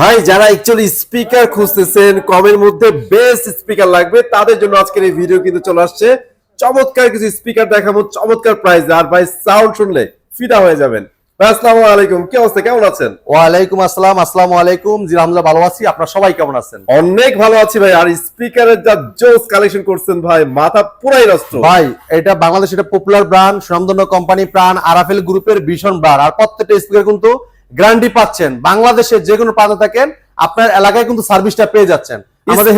ভাই যারা actually speaker খুঁজতেছেন কমের মধ্যে বেস্ট স্পিকার লাগবে তাদের জন্য আজকের এই ভিডিও কিন্তু চলে আসছে। চমৎকার কিছু স্পিকার দেখাবো চমৎকার প্রাইস, আর ভাই সাউন্ড শুনলে ফিদা হয়ে যাবেন। ভাই আসসালামু আলাইকুম, কি অবস্থা, কেমন আছেন? ওয়ালাইকুম আসসালাম। আসসালামু আলাইকুম। জি আলহামদুলিল্লাহ ভালো আছি, আপনারা সবাই কেমন আছেন? অনেক ভালো আছি ভাই। আর স্পিকারের যা জোস কালেকশন করছেন ভাই, মাথা পুরাই নষ্ট ভাই। এটা বাংলাদেশের একটা পপুলার ব্র্যান্ড, সুনামধন্য কোম্পানি প্রাণ আরাফেল গ্রুপের ভীষণ ব্র্যান্ড। আর প্রত্যেকটা স্পিকার কিন্তু গ্যারান্টি পাচ্ছেন। বাংলাদেশের যে কোনো প্রান্তে থাকেন আপনার এলাকায় কিন্তু সার্ভিসটা পেয়ে যাচ্ছেন। আমাদের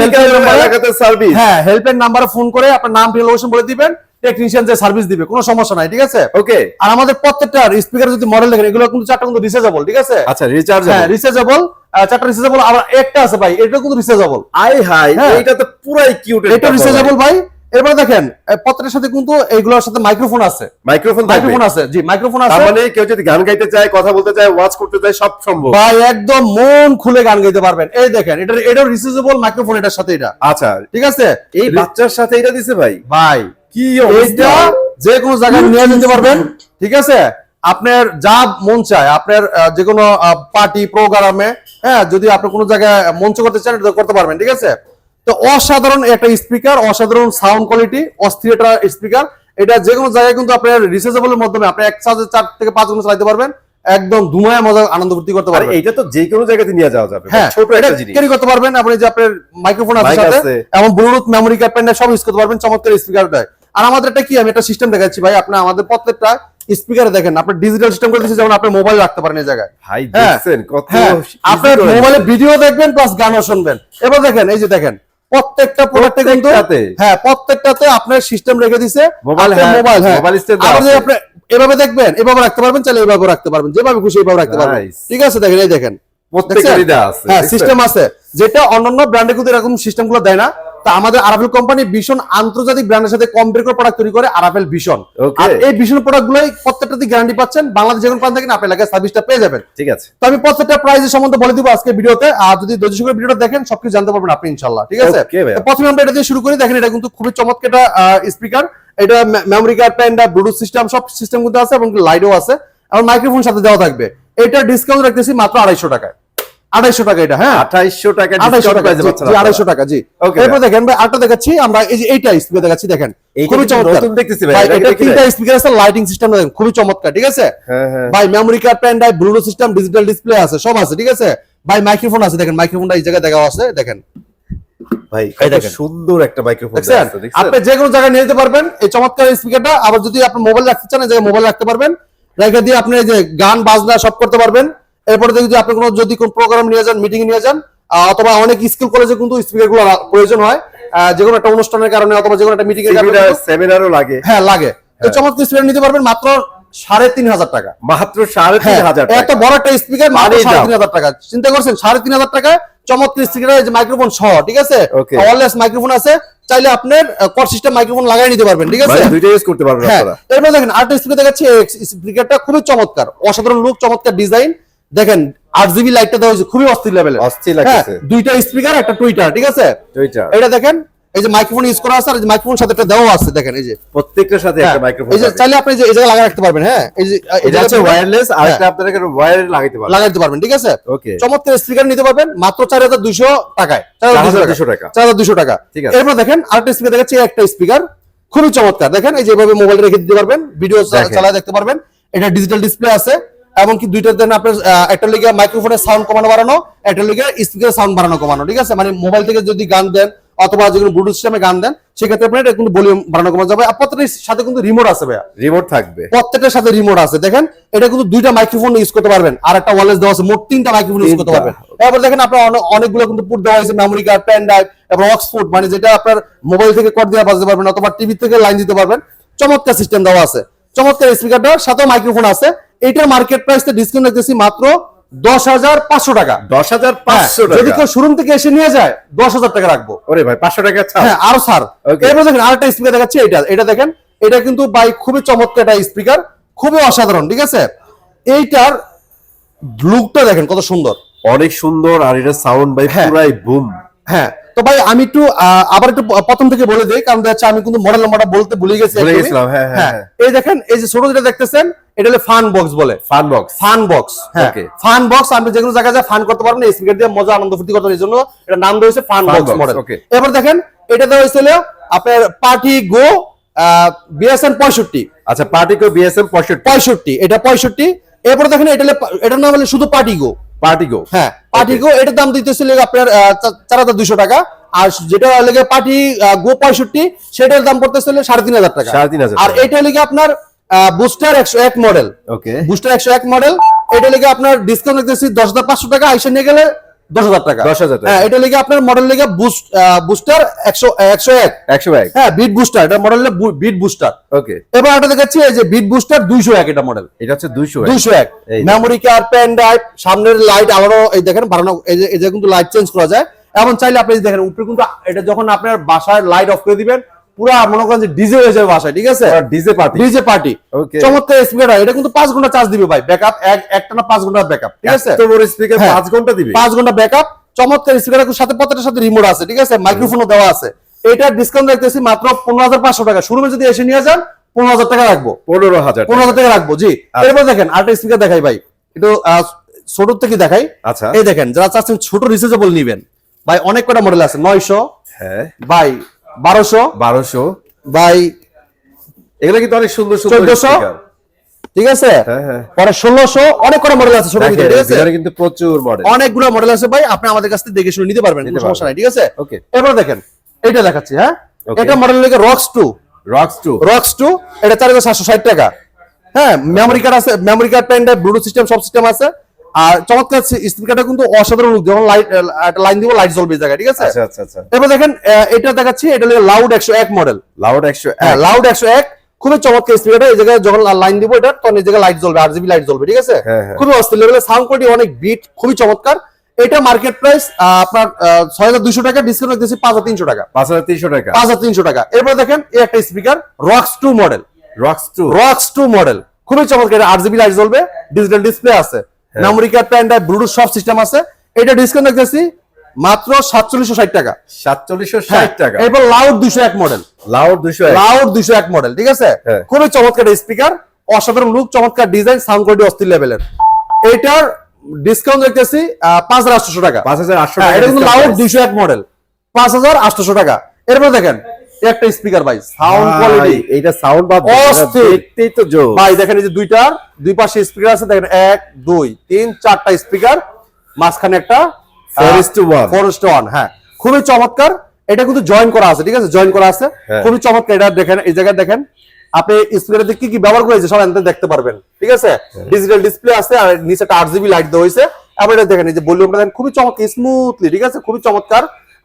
হেল্পলাইন নাম্বারে ফোন করে আপনার নাম লোকেশন বলে দিবেন, টেকনিশিয়ান যে সার্ভিস দিবে, কোনো সমস্যা নাই, ঠিক আছে? ওকে। আর আমাদের প্রত্যেকটা স্পিকার যদি মডেল দেখেন, এগুলো কিন্তু চারটা কিন্তু রিচার্জেবল, ঠিক আছে? আচ্ছা, রিচার্জেবল। হ্যাঁ রিচার্জেবল, চারটা রিচার্জেবল। আবার একটা আছে ভাই, এটা কিন্তু রিচার্জেবল। আই হাই, এটা তো পুরাই কিউট। এটা রিচার্জেবল ভাই। এবার দেখেন প্রত্যেকটার সাথে কিন্তু এইগুলোর সাথে মাইক্রোফোন আছে। মাইক্রোফোন আছে, জি মাইক্রোফোন আছে। তার মানে কেউ যদি গান গাইতে চায়, কথা বলতে চায়, ওয়াচ করতে চায়, সব সম্ভব ভাই। একদম মন খুলে গান গাইতে পারবেন। এই দেখেন এটা রিচার্জেবল মাইক্রোফোন, এটার সাথে এটা। আচ্ছা ঠিক আছে, এই বাচ্চার সাথে এটা দিছে ভাই। ভাই কি এইটা যে কোনো জায়গায় নিয়ে যেতে পারবেন, ঠিক আছে? আপনার যা মন চায়, আপনার যে কোনো পার্টি প্রোগ্রামে, হ্যাঁ, যদি আপনি কোনো জায়গায় মঞ্চ করতে চান এটা করতে পারবেন, ঠিক আছে? তো অসাধারণ একটা স্পিকার, অসাধারণ সাউন্ড কোয়ালিটি, অস্থির একটা স্পিকার। এটা যে কোনো জায়গায় কিন্তু আপনার রিচার্জেবলের মাধ্যমে আপনি এক চার্জে 4 থেকে 5 ঘন্টা চালাতে পারবেন, একদম ধুমায় মজা আনন্দ ফুর্তি করতে পারবেন। এটা তো যে কোনো জায়গাতে নিয়ে যাওয়া যাবে। হ্যাঁ, ছোট একটা জিনিস ক্যারি করতে পারবেন আপনি। যে আপনার মাইক্রোফোন আছে সাথে, এবং ব্লুটুথ মেমোরি কার্ড পেন সব ইউজ করতে পারবেন। চমৎকার স্পিকারটা। আর আমাদের এটা কি, আমি একটা সিস্টেম দেখাচ্ছি ভাই। আপনি আমাদের প্রত্যেকটা স্পিকারে দেখেন আপনার ডিজিটাল সিস্টেম করে দিয়েছে, যেমন আপনি মোবাইল রাখতে পারেন এই জায়গায়। ভাই দেখছেন কত আপনার মোবাইলে ভিডিও দেখবেন প্লাস গানও শুনবেন। এবার দেখেন, এই যে দেখেন প্রত্যেকটা প্রোডাক্টে কিন্তু, হ্যাঁ প্রত্যেকটাতে আপনার সিস্টেম রেখে দিয়েছে মোবাইল। হ্যাঁ মোবাইল স্ট্যান্ড আপনি এভাবে দেখবেন, এভাবে রাখতে পারবেন, চাইলে এভাবে রাখতে পারবেন, যেভাবে খুশি এভাবে রাখতে পারবেন, ঠিক আছে? দেখেন এই দেখেন প্রত্যেকটারই আছে, হ্যাঁ সিস্টেম আছে, যেটা অন্যান্য ব্র্যান্ডে কিন্তু এরকম সিস্টেমগুলো দেয় না। তা আমাদের আরাফেল কোম্পানি ভীষণ আন্তর্জাতিক ব্র্যান্ডের সাথে কম্পেয়ার করে প্রোডাক্ট তৈরি করে আরাফেল ভীষণ। আর এই ভীষণ প্রোডাক্টগুলোই প্রত্যেকটাতে গ্যারান্টি পাচ্ছেন। বাংলাদেশ যে কোনো প্রান্ত থেকে আপনার এলাকায় সার্ভিসটা পেয়ে যাবেন, ঠিক আছে? তো আমি প্রত্যেকটা প্রাইসের সম্বন্ধে বলে দিব আজকে ভিডিওতে। আর যদি ধৈর্য সহকারে ভিডিওটা দেখেন সবকিছু জানতে পারবেন আপনি ইনশাআল্লাহ, ঠিক আছে? প্রথমে আমরা এটা দিয়ে শুরু করি। দেখেন এটা কিন্তু খুবই চমৎকার একটা স্পিকার। এটা memory card, pen drive, Bluetooth system সব সিস্টেম কিন্তু আছে, এবং লাইটও আছে, এবং মাইক্রোফোন সাথে দেওয়া থাকবে। এটা ডিসকাউন্ট রাখতেছি মাত্র 250 টাকায়। 250 টাকা এটা, হ্যাঁ 2800 টাকা ডিসকাউন্ট প্রাইসে পাচ্ছেন। 250 টাকা, জি। এরপর দেখেন ভাই আরেকটা দেখাচ্ছি আমরা। এই যে এইটা স্পিকার দেখাচ্ছি, দেখেন খুবই চমৎকার। নতুন দেখতেছি ভাই। এটা তিনটা স্পিকার আছে, লাইটিং সিস্টেম দেখেন খুবই চমৎকার, ঠিক আছে? ভাই memory card, pen drive, Bluetooth system, digital display আছে, সব আছে, ঠিক আছে? ভাই মাইক্রোফোন আছে, দেখেন মাইক্রোফোনটা এই জায়গায় দেখা আছে, দেখেন ভাই কত সুন্দর একটা মাইক্রোফোন আছে। দেখছেন আপনি যে কোনো জায়গায় নিয়ে যেতে পারবেন এই চমৎকার স্পিকারটা। আবার যদি আপনি মোবাইল রাখতে চান, এই জায়গায় মোবাইল রাখতে পারবেন, রেখে দিয়ে আপনি এই যে গান বাজনা সব করতে পারবেন। এরপরে যদি আপনি যদি কোনো প্রোগ্রাম নিয়ে যান, মিটিং নিয়ে যান, অথবা অনেক স্কুল কলেজে কিন্তু স্পিকারগুলো প্রয়োজন হয়, যে কোনো একটা অনুষ্ঠানের কারণে অথবা যে কোনো একটা মিটিং এর কারণে, সেমিনারও লাগে, হ্যাঁ লাগে। তো চমৎকার স্পিকার নিতে পারবেন মাত্র 3500 টাকা। মাত্র 3500 টাকা। একটা বড় একটা স্পিকার মাত্র 3500 টাকা। চিন্তা করছেন 3500 টাকায় চমৎকার স্পিকার, এই যে মাইক্রোফোন সহ, ঠিক আছে? ওয়্যারলেস মাইক্রোফোন আছে, চাইলে আপনার কর্ড সিস্টেম মাইক্রোফোন লাগিয়ে নিতে পারবেন, ঠিক আছে? দুইটা ইউজ করতে পারবেন আপনারা। এরপর দেখেন আরেকটা স্পিকার দেখাচ্ছি। স্পিকারটা খুবই চমৎকার, অসাধারণ লুক, চমৎকার ডিজাইন। দেখেন 8GB লাইটটা দেওয়া হয়েছে, খুবই অস্থির লেভেলের, অস্থির লাগছে। দুইটা স্পিকার, একটা টুইটার, ঠিক আছে? এটা দেখেন এই যে মাইক্রোফোন ইউজ করা আছে, আর এই যে মাইক্রোফোন সাথে একটা দেওয়া আছে, দেখেন এই যে প্রত্যেকটার সাথে একটা মাইক্রোফোন। এই যে চাইলে আপনি এই জায়গায় লাগা রাখতে পারবেন, হ্যাঁ এই যে এটা আছে ওয়্যারলেস, আর একটা আপনারা ওয়্যার লাগাইতে পারবেন, ঠিক আছে? ওকে। চমৎকার স্পিকার নিতে পারবেন মাত্র 4200 টাকায়। 4200 টাকা, 4200 টাকা, ঠিক আছে? এরপর দেখেন আরেকটা স্পিকার দেখাচ্ছি, একটা স্পিকার খুবই চমৎকার। দেখেন এই যে এভাবে মোবাইল রেখে দিতে পারবেন, ভিডিও চালায় দেখতে পারবেন। এটা ডিজিটাল ডিসপ্লে আছে, এবং কি দুইটার জন্য আপনার একটা লিগে মাইক্রোফোনের সাউন্ড কমানো বাড়ানো, একটা লিগে স্পিকারের সাউন্ড বাড়ানো কমানো, ঠিক আছে? মানে মোবাইল থেকে যদি গান দেন অথবা যে কোনো ব্লুটুথ সিস্টেমে গান দেন, সেক্ষেত্রে আপনার এটা কিন্তু ভলিউম বাড়ানো কমানো যাবে। আর প্রত্যেকটার সাথে কিন্তু রিমোট আছে ভাইয়া, রিমোট থাকবে, প্রত্যেকটার সাথে রিমোট আছে। দেখেন এটা কিন্তু দুইটা মাইক্রোফোন ইউজ করতে পারবেন, আর একটা ওয়্যারলেস দেওয়া আছে, মোট 3টা মাইক্রোফোন ইউজ করতে পারবেন। এরপর দেখেন আপনার অনেকগুলো কিন্তু পুট দেওয়া হয়েছে, মেমোরি কার্ড, পেন ড্রাইভ এবং অক্সফোর্ড, মানে যেটা আপনার মোবাইল থেকে কর্ড দিয়ে বাজাতে পারবেন অথবা টিভি থেকে লাইন দিতে পারবেন। চমৎকার সিস্টেম দেওয়া আছে, চমৎকার স্পিকারটার সাথেও মাইক্রোফোন আছে। এইটার মার্কেট প্রাইসটা ডিসকাউন্ট রাখতেছি মাত্র 10500 টাকা। 10500 টাকা। যদি কেউ শোরুম থেকে এসে নিয়ে যায় 10000 টাকা রাখবো। ওরে ভাই 500 টাকা ছাড়। হ্যাঁ আরো ছাড়। এরপর দেখেন আরেকটা স্পিকার দেখাচ্ছি, এটা দেখেন, এটা কিন্তু ভাই খুবই চমৎকার একটা স্পিকার, খুবই অসাধারণ, ঠিক আছে? এইটার লুকটা দেখেন কত সুন্দর, অনেক সুন্দর। আর এটা সাউন্ড ভাই পুরাই বুম। হ্যাঁ তো ভাই আমি একটু আবার একটু প্রথম থেকে বলে দিই, কারণ দেখা যাচ্ছে আমি কিন্তু মডেল নাম্বারটা বলতে ভুলে গেছি ভুলে একদমই। গেছিলাম, হ্যাঁ, হ্যাঁ, হ্যাঁ। এই দেখেন, এই যে ছোট যেটা দেখতেছেন এটা হলো ফান বক্স বলে। ফান বক্স, ফান বক্স, হ্যাঁ Okay. Fun box. আপনি যেগুলো জায়গায় যা ফান করতে পারবেন, এই স্পিকার দিয়ে মজা আনন্দ ফুর্তি করতে পারেন, এই জন্য এটা নাম দেওয়া হয়েছে fun Fun box box, model. okay. এবার দেখেন এটা দেওয়া হয়েছিল আপনার পার্টি গো বিএসএন 65। আচ্ছা, পার্টিকো বিএসএম 65, এটা 65। এরপর দেখেন এটার নাম হলো শুধু পার্টি গো। পার্টিকো, হ্যাঁ পার্টি গো, এটার দাম দিতেছিল আপনার 4200 টাকা। আর যেটা লেগে পার্টি গো 65, সেটার দাম পড়তেছিল 3500 টাকা। 3500 আর টাকা। এটা লেগে আপনার বুস্টার 101 মডেল, ওকে, বুস্টার 101 মডেল, এটা লেগে আপনার ডিসকাউন্ট দিতেছি 10500 টাকা, আইসা নিয়ে গেলে 10000 টাকা। 10,000 টাকা। হ্যাঁ এটা লেগে আপনার মডেল লেগে বুস্টার 101। 101, হ্যাঁ বিট বুস্টার, এটা মডেল বিট বুস্টার। ওকে। এবার এটা দেখাচ্ছি এই যে বিট বুস্টার 201, এটা মডেল এটা হচ্ছে 201, 201। এই যে। মেমোরি কার্ড, পেন ড্রাইভ, সামনের লাইট আবারও এই দেখেন বাড়ানো, এই যে কিন্তু লাইট চেঞ্জ করা যায়। এমন চাইলে আপনি দেখেন উপরে কিন্তু এটা যখন আপনার বাসায় লাইট অফ করে দিবেন, পুরো মনে করেন যে ডিজে হয়ে যাবে বাসায়, ঠিক আছে? DJ party, DJ party. Okay. চমৎকার স্পিকার, এটা কিন্তু 5 ঘন্টা চার্জ দিবে ভাই, ব্যাকআপ একটানা 5 ঘন্টা ব্যাকআপ, ঠিক আছে? এত বড় স্পিকার হ্যাঁ। 5 ঘন্টা দিবে? 5 ঘন্টা ব্যাকআপ। চমৎকার স্পিকারের সাথে প্রত্যেকটার সাথে রিমোট আছে, ঠিক আছে? মাইক্রোফোনও দেওয়া আছে। এটা ডিসকাউন্ট রাখতেছি মাত্র 15500 টাকা। শোরুমে যদি এসে নিয়ে যান 15000 টাকা রাখবো। 15000 টাকা। 15000 টাকা রাখবো, জি। আচ্ছা। এরপর দেখেন আরেকটা স্পিকার দেখাই ভাই, একটু ছোট থেকে দেখাই। আচ্ছা। এই দেখেন, যারা চাচ্ছেন ছোট রিচার্জেবল নিবেন ভাই, অনেক কটা মডেল আছে। 900, হ্যাঁ, ভাই 1200, 1200, ভাই এগুলো কিন্তু অনেক সুন্দর সুন্দর 1400, স্পিকার। ঠিক আছে? হ্যাঁ, হ্যাঁ। পরে 1600, অনেক কটা মডেল আছে ছোট ভিতরে, ঠিক আছে? এখানে কিন্তু প্রচুর মডেল। অনেকগুলো মডেল আছে ভাই, আপনি আমাদের কাছ থেকে দেখে শুনে নিতে পারবেন, কোনো সমস্যা নাই, ঠিক আছে? Okay. এবার দেখেন এটা দেখাচ্ছি, হ্যাঁ Okay. এটা মডেল লেগে রক্স 2, রক্স 2, রক্স 2, এটা 4760 টাকা। হ্যাঁ মেমোরি কার্ড আছে, memory card, pen drive, Bluetooth system, সব সিস্টেম আছে। আর চমৎকার স্পিকারটা কিন্তু অসাধারণ লুক, যখন লাইট একটা লাইন দিব লাইট জ্বলবে এই জায়গায়, ঠিক আছে? আচ্ছা আচ্ছা আচ্ছা। এবার দেখেন এটা দেখাচ্ছি, এটা হলো লাউড 101 মডেল। লাউড 101, হ্যাঁ লাউড 101, খুবই চমৎকার স্পিকারটা। এই জায়গায় যখন লাইন দিব এটা, তখন এই জায়গায় লাইট জ্বলবে, RGB লাইট জ্বলবে, ঠিক আছে? হ্যাঁ, হ্যাঁ। খুবই অস্থির লেভেলের সাউন্ড কোয়ালিটি, অনেক বিট, খুবই চমৎকার। এটা মার্কেট প্রাইস আপনার 6200 টাকা, ডিসকাউন্ট রাখতেছি 5300 টাকা। 5300 টাকা। 5300 টাকা। এরপর দেখেন এই একটা speaker Rocks 2 model, Rocks 2, Rocks 2 model, খুবই চমৎকার। এটা RGB লাইট জ্বলবে, ডিজিটাল ডিসপ্লে আছে, memory card, pen drive, Bluetooth সব সিস্টেম আছে। এটা ডিসকাউন্ট রাখতেছি মাত্র 4760 টাকা। 4760 টাকা। এরপর loud 201 model, loud 201, loud 201 model, ঠিক আছে? হ্যাঁ। খুবই চমৎকার স্পিকার, অসাধারণ লুক, চমৎকার ডিজাইন, সাউন্ড কোয়ালিটি অস্থির লেভেলের। এটার ডিসকাউন্ট রাখতেছি 5800 টাকা। 5800 হ্যাঁ, টাকা। এটা কিন্তু discount লাউড price। 201 মডেল, 5800 টাকা। এরপর দেখেন এই একটা স্পিকার ভাই, সাউন্ড কোয়ালিটি ভাই, এইটা সাউন্ড বা অস্থির। দেখতেই তো জোস। ভাই দেখেন, এই যে দুই পাশে স্পিকার আছে, দেখেন 1 2 3 4টা স্পিকার, মাঝখানে একটা 4:1, 4:1, হ্যাঁ খুবই চমৎকার। এটা কিন্তু জয়েন করা আছে, ঠিক আছে? জয়েন করা আছে, হ্যাঁ। খুবই চমৎকার। এটা দেখেন, এই জায়গায় দেখেন আপনি স্পিকারে কি কি ব্যবহার করেছে সব এখানে দেখতে পারবেন, ঠিক আছে? ডিজিটাল ডিসপ্লে আছে, আর নিচে একটা RGB লাইট দেওয়া হয়েছে। আবার এটা দেখেন, এই যে ভলিউমটা দেখেন, খুবই চমৎকার, স্মুথলি, ঠিক আছে? খুবই চমৎকার।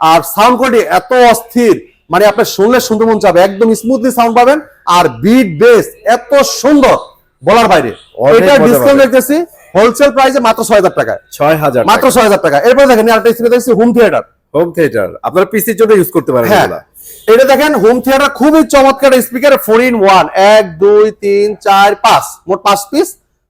আর সাউন্ড কোয়ালিটি এত অস্থির, মানে আপনি শুনলে শুনতে মন চাবে, একদম স্মুথলি সাউন্ড পাবেন। আর বিট বেস এত সুন্দর, বলার বাইরে। অনেক এটা মজা ডিসকাউন্ট পাবেন। দেখতেছি হোলসেল প্রাইসে মাত্র 6000 টাকায়, 6000 মাত্র 6000 টাকা। এরপর দেখেন আরেকটা স্পিকার দেখছি, হোম থিয়েটার। হোম থিয়েটার আপনারা পিসির জন্য ইউজ করতে পারেন হ্যাঁ এগুলা। এটা দেখেন হোম থিয়েটার, খুবই চমৎকার স্পিকার, 4 in 1, 1 2 3 4 5, মোট 5 পিস,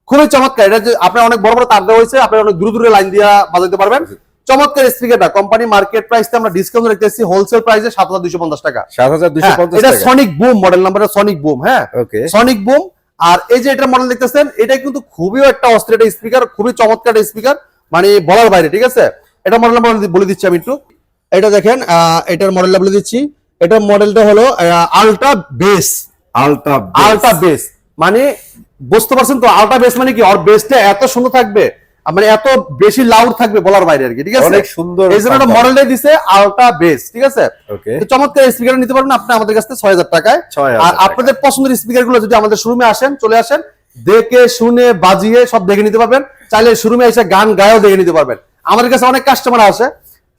খুবই চমৎকার। এটা যে আপনার অনেক বড় বড় তার দেওয়া হয়েছে, আপনি অনেক দূরে দূরে লাইন দিয়ে বাজাতে পারবেন। চমৎকার স্পিকারটা কোম্পানি মার্কেট প্রাইসে আমরা ডিসকাউন্ট রেখেছি হোলসেল প্রাইসে 7250 টাকা। 7250 এটা টাকা। সনিক বুম মডেল নাম্বারটা, সনিক বুম, হ্যাঁ ওকে। Sonic broom. আর এই যে এটা মডেল দেখতেছেন, এটা কিন্তু খুবই একটা অস্থির একটা স্পিকার, খুবই চমৎকার একটা স্পিকার, মানে বলার বাইরে, ঠিক আছে? এটা মডেল নাম্বার বলে দিচ্ছি আমি একটু। এটা দেখেন, এটার মডেলটা বলে দিচ্ছি। এটার মডেলটা হলো আলট্রা বেস, আলট্রা বেস। মানে বুঝতে পারছেন তো, আলট্রা বেস মানে কি? ওর বেসটা এত সুন্দর থাকবে, মানে এত বেশি লাউড থাকবে, বলার বাইরে আর কি, ঠিক আছে? অনেক সুন্দর। এই জন্য একটা মডেলটাই দিছে আলট্রা বেস, ঠিক আছে? ওকে। তো চমৎকার স্পিকার নিতে পারবেন আপনি আমাদের কাছ থেকে 6000 টাকায়। 6000 আর টাকা। আপনাদের পছন্দের স্পিকার গুলো যদি আমাদের শোরুমে আসেন, চলে আসেন, দেখে শুনে বাজিয়ে সব দেখে নিতে পারবেন। চাইলে শোরুমে এসে গান গায়ও দেখে নিতে পারবেন। আমাদের কাছে অনেক কাস্টমার আসে,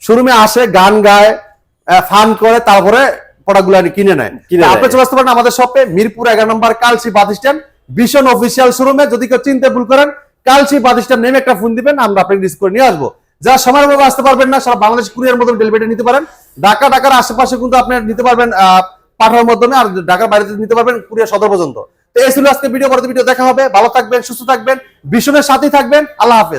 শোরুমে আসে, গান গায়, ফান করে, তারপরে প্রোডাক্টগুলো কিনে নেয়। আপনি চলে আসতে পারেন আমাদের শপে, মিরপুর 11 নম্বর কালসি বাস স্ট্যান্ড, ভীষণ অফিসিয়াল শোরুমে। যদি কেউ চিনতে ভুল করেন, কালসি বাস স্ট্যান্ড নেমে একটা ফোন দিবেন, আমরা আপনাকে রিসিভ করে নিয়ে আসবো। যারা সময়ের মধ্যে আসতে পারবেন না, সারা বাংলাদেশ কুরিয়ার মধ্যে ডেলিভারি নিতে পারেন। ঢাকার আশেপাশে কিন্তু আপনি নিতে পারবেন পাঠানোর মাধ্যমে, আর ঢাকার বাইরে নিতে পারবেন কুরিয়ার সদর পর্যন্ত। তো এই ছিল আজকে ভিডিও। পরবর্তী ভিডিও দেখা হবে। ভালো থাকবেন, সুস্থ থাকবেন, ভীষণের সাথেই থাকবেন। আল্লাহ হাফেজ।